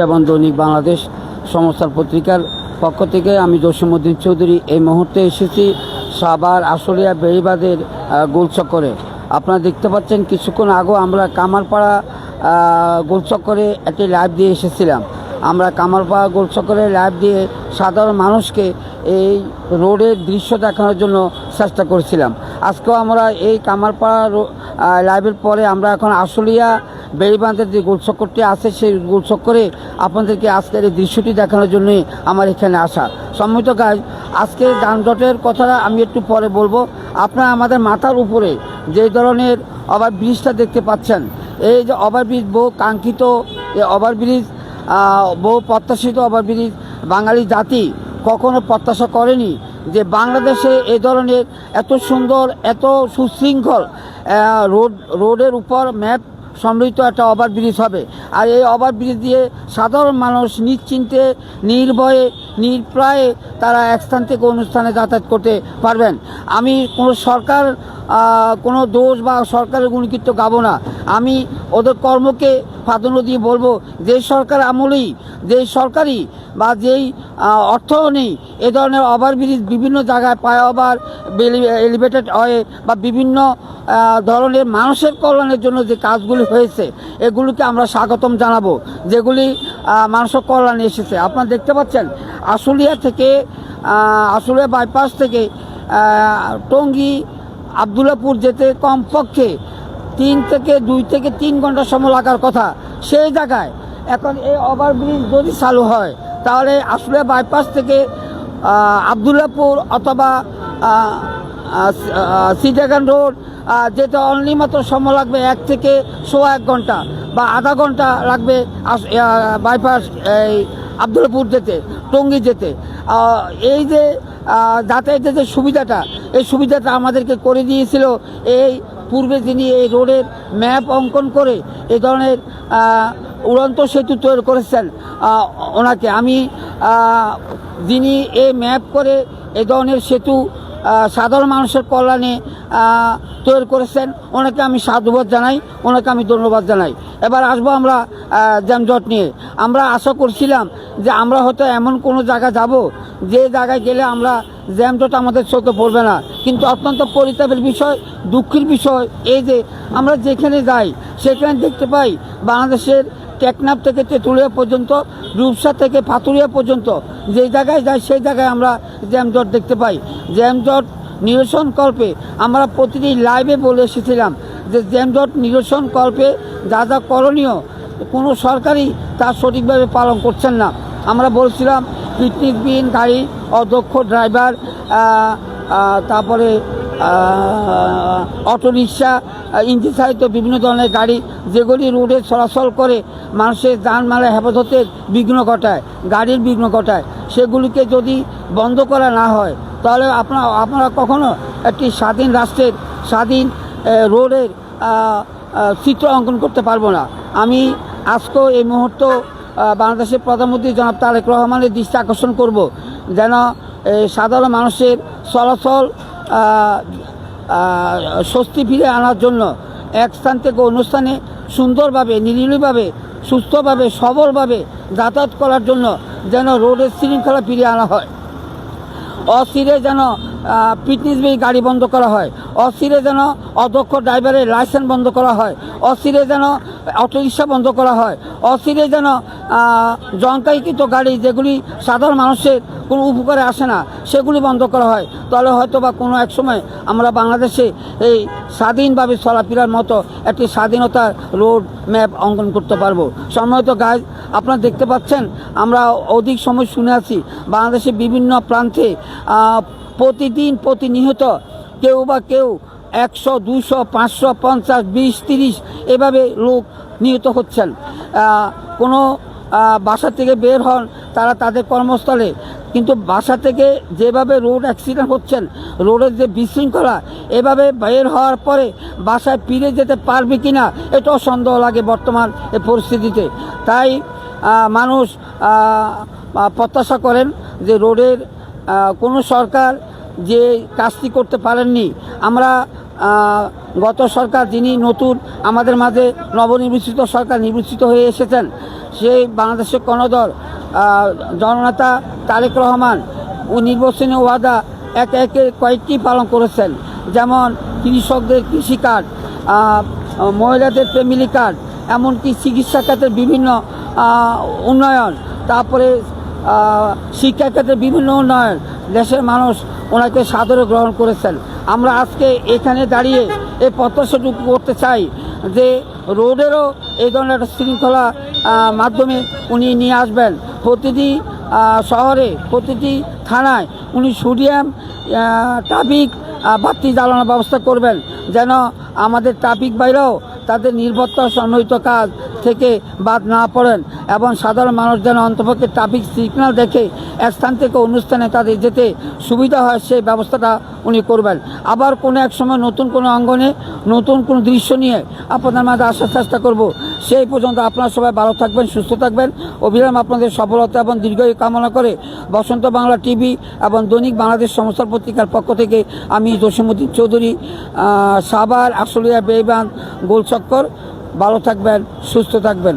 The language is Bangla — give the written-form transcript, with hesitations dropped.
এবং দৈনিক বাংলাদেশ সংস্থার পত্রিকার পক্ষ থেকে আমি জসিমউদ্দিন চৌধুরী এই মুহূর্তে এসেছি সাভার আশুলিয়া বেড়িবাঁধের গোলচক্করে। আপনারা দেখতে পাচ্ছেন কিছুক্ষণ আগেও আমরা কামারপাড়া গোলচক্করে একটি লাইভ দিয়ে এসেছিলাম। আমরা কামারপাড়া গোলচক্করে লাইভ দিয়ে সাধারণ মানুষকে এই রোডের দৃশ্য দেখানোর জন্য চেষ্টা করেছিলাম। আজকেও আমরা এই কামারপাড়া লাইভের পরে আমরা এখন আশুলিয়া বেড়িবাঁধের যে গোলচক্করটি আছে সেই গোলচক্করে আপনাদেরকে আজকের এই দৃশ্যটি দেখানোর জন্যই আমার এখানে আসা। সম্মিলিত গাইজ, আজকে যানজটের কথা আমি একটু পরে বলবো। আপনারা আমাদের মাথার উপরে যে ধরনের ওভারব্রিজটা দেখতে পাচ্ছেন, এই যে ওভারব্রিজ বহু কাঙ্ক্ষিত এই ওভারব্রিজ, বহু প্রত্যাশিত ওভারব্রিজ। বাঙালি জাতি কখনো প্রত্যাশা করেনি যে বাংলাদেশে এই ধরনের এত সুন্দর এত সুশৃঙ্খল রোডের উপর ম্যাপ সমৃদ্ধ একটা ওভারব্রিজ হবে। আর এই ওভারব্রিজ দিয়ে সাধারণ মানুষ নিশ্চিন্তে নির্ভয়ে নির্প্রায়ে তারা এক স্থান থেকে অনুষ্ঠানে যাতায়াত করতে পারবেন। আমি কোনো দোষ বা সরকারের গুণকীর্ত গাবো না। আমি ওদের কর্মকে প্রাধান্য দিয়ে বলবো, যে সরকার আমলেই যেই সরকারি বা যেই অর্থ নেই এ ধরনের ওভারব্রিজ বিভিন্ন জায়গায় ফ্লাইওভার, এলিভেটেড ওয়ে বা বিভিন্ন ধরনের মানুষের কল্যাণের জন্য যে কাজগুলি হয়েছে এগুলিকে আমরা স্বাগতম জানাবো, যেগুলি মানুষের কল্যাণে এসেছে। আপনারা দেখতে পাচ্ছেন আশুলিয়া বাইপাস থেকে টঙ্গী আবদুল্লাপুর যেতে কমপক্ষে 2 থেকে 3 ঘন্টা সময় লাগার কথা, সেই জায়গায় এখন এই ওভারব্রিজ যদি চালু হয় তাহলে আশুলিয়া বাইপাস থেকে আবদুল্লাপুর অথবা সিটাগান রোড যেটা অনলি মাত্র সময় লাগবে 1 থেকে 1.25 ঘন্টা বা আধা ঘন্টা লাগবে বাইপাস এই আবদুল্লাপুর যেতে, টঙ্গী যেতে। এই যে যাতায়াতের যে সুবিধাটা, এই সুবিধাটা আমাদেরকে করে দিয়েছিল এই পূর্বে যিনি এই রোডের ম্যাপ অঙ্কন করে এই ধরনের উড়ন্ত সেতু তৈরি করেছেন ওনাকে আমি, যিনি এই ম্যাপ করে এই ধরনের সেতু সাধারণ মানুষের কল্যাণে তৈরি করেছেন, ওনাকে আমি সাধুবাদ জানাই, ওনাকে আমি ধন্যবাদ জানাই। এবার আসবো আমরা যানজট নিয়ে। আমরা আশা করছিলাম যে আমরা হয়তো এমন কোনো জায়গা যাব যে জায়গায় গেলে আমরা যানজট আমাদের চোখে পড়বে না, কিন্তু অত্যন্ত পরিতাপের বিষয়, দুঃখের বিষয় এই যে আমরা যেখানে যাই সেখানে দেখতে পাই বাংলাদেশের টেকনাফ থেকে তেঁতুলিয়া পর্যন্ত, রূপসা থেকে পাথুরিয়া পর্যন্ত যে জায়গায় যাই সেই জায়গায় আমরা যানজট দেখতে পাই। যানজট নিরসন কল্পে আমরা প্রতিটি লাইভে বলে এসেছিলাম যে যানজট নিরসন কল্পে যা যা করণীয় কোনো সরকারই তা সঠিকভাবে পালন করছেন না। আমরা বলছিলাম ফিটনেসবিহীন গাড়ি, অদক্ষ ড্রাইভার, তারপরে অটোরিকশা, ইঞ্জিন চালিত বিভিন্ন ধরনের গাড়ি যেগুলি রোডে চলাচল করে মানুষের যানমালের হেফাজতের বিঘ্ন ঘটায়, গাড়ির বিঘ্ন ঘটায়, সেগুলিকে যদি বন্ধ করা না হয় তাহলে আপনারা কখনো একটি স্বাধীন রাষ্ট্রের স্বাধীন রোডের চিত্র অঙ্কন করতে পারবো না। আমি আজকেও এই মুহূর্ত বাংলাদেশের প্রধানমন্ত্রী জনাব তারেক রহমানের দৃষ্টি আকর্ষণ করব, যেন সাধারণ মানুষের চলাচল স্বস্তি ফিরে আনার জন্য এক স্থান থেকে অনুষ্ঠানে সুন্দরভাবে, নিরিবিলিভাবে, সুস্থভাবে, সবলভাবে যাতায়াত করার জন্য যেন রোডের শৃঙ্খলা ফিরিয়ে আনা হয়। অস্থিরে যেন ফিটনেসবিহীন গাড়ি বন্ধ করা হয়, অস্থিরে যেন অদক্ষ ড্রাইভারের লাইসেন্স বন্ধ করা হয়, অস্থিরে যেন অটোরিকশা বন্ধ করা হয়, অস্থিরে যেন জনকায়িকৃত গাড়ি যেগুলি সাধারণ মানুষের কোনো উপকারে আসে না সেগুলি বন্ধ করা হয়। তাহলে হয়তো বা কোনো এক সময় আমরা বাংলাদেশে এই স্বাধীনভাবে চলাফেরার মতো একটি স্বাধীনতার রোড ম্যাপ অঙ্কন করতে পারবো। সম্মানিত গাইজ, আপনারা দেখতে পাচ্ছেন আমরা অধিক সময় শুনে আছি বাংলাদেশের বিভিন্ন প্রান্তে প্রতিদিন প্রতিনিয়ত কেউ 100, 200, 500, 50, 20, 30 এভাবে লোক নিহত হচ্ছেন। কোনো বাসা থেকে বের হন তারা তাদের কর্মস্থলে, কিন্তু বাসা থেকে যেভাবে রোড অ্যাক্সিডেন্ট হচ্ছেন, রোডের যে বিশৃঙ্খলা, এভাবে বের হওয়ার পরে বাসায় ফিরে যেতে পারবে কি না এটাও সন্দেহ লাগে বর্তমান এই পরিস্থিতিতে। তাই মানুষ প্রত্যাশা করেন যে রোডের কোনো সরকার যে কাজটি করতে পারেননি। আমরা গত সরকার যিনি নতুন আমাদের মাঝে নবনির্বাচিত সরকার নির্বাচিত হয়ে এসেছেন সেই বাংলাদেশের কর্ণধর জননেতা তারেক রহমান ও নির্বাচনী ওয়াদা একে একে কয়েকটি পালন করেছেন, যেমন কৃষকদের কৃষি কার্ড, মহিলাদের ফ্যামিলি কার্ড, এমনকি চিকিৎসা খাতের বিভিন্ন উন্নয়ন, তারপরে শিক্ষা খাতের বিভিন্ন উন্নয়ন। দেশের মানুষ ওনাকে সাদরে গ্রহণ করেছেন। আমরা আজকে এখানে দাঁড়িয়ে এই প্রত্যাশাটুকু করতে চাই যে রোডেরও এই ধরনের একটা শৃঙ্খলা মাধ্যমে উনি নিয়ে আসবেন। প্রতিটি শহরে, প্রতিটি থানায় উনি সোডিয়াম ট্রাফিক বাতি জ্বালানোর ব্যবস্থা করবেন, যেন আমাদের ট্রাফিক বাইরেও তাদের নিরাপত্তা সন্নিহিত কাজ থেকে বাদ না পড়েন, এবং সাধারণ মানুষ যেন অন্তপক্ষে ট্রাফিক সিগন্যাল দেখে এক স্থান থেকে অন্য স্থানে তাদের যেতে সুবিধা হয়, সেই ব্যবস্থাটা উনি করবেন। আবার কোনো এক সময় নতুন কোনো অঙ্গনে নতুন কোনো দৃশ্য নিয়ে আপনাদের মাঝে আসার চেষ্টা করব। সেই পর্যন্ত আপনারা সবাই ভালো থাকবেন, সুস্থ থাকবেন। অবিরাম আপনাদের সফলতা এবং দীর্ঘায়ু কামনা করে বসন্ত বাংলা টিভি এবং দৈনিক বাংলাদেশ সমাচার পত্রিকার পক্ষ থেকে আমি জসিমউদ্দিন চৌধুরী, সাভার, আশুলিয়া, বেইবাঁধ, গোলচক্কর, ভালো থাকবেন, সুস্থ থাকবেন।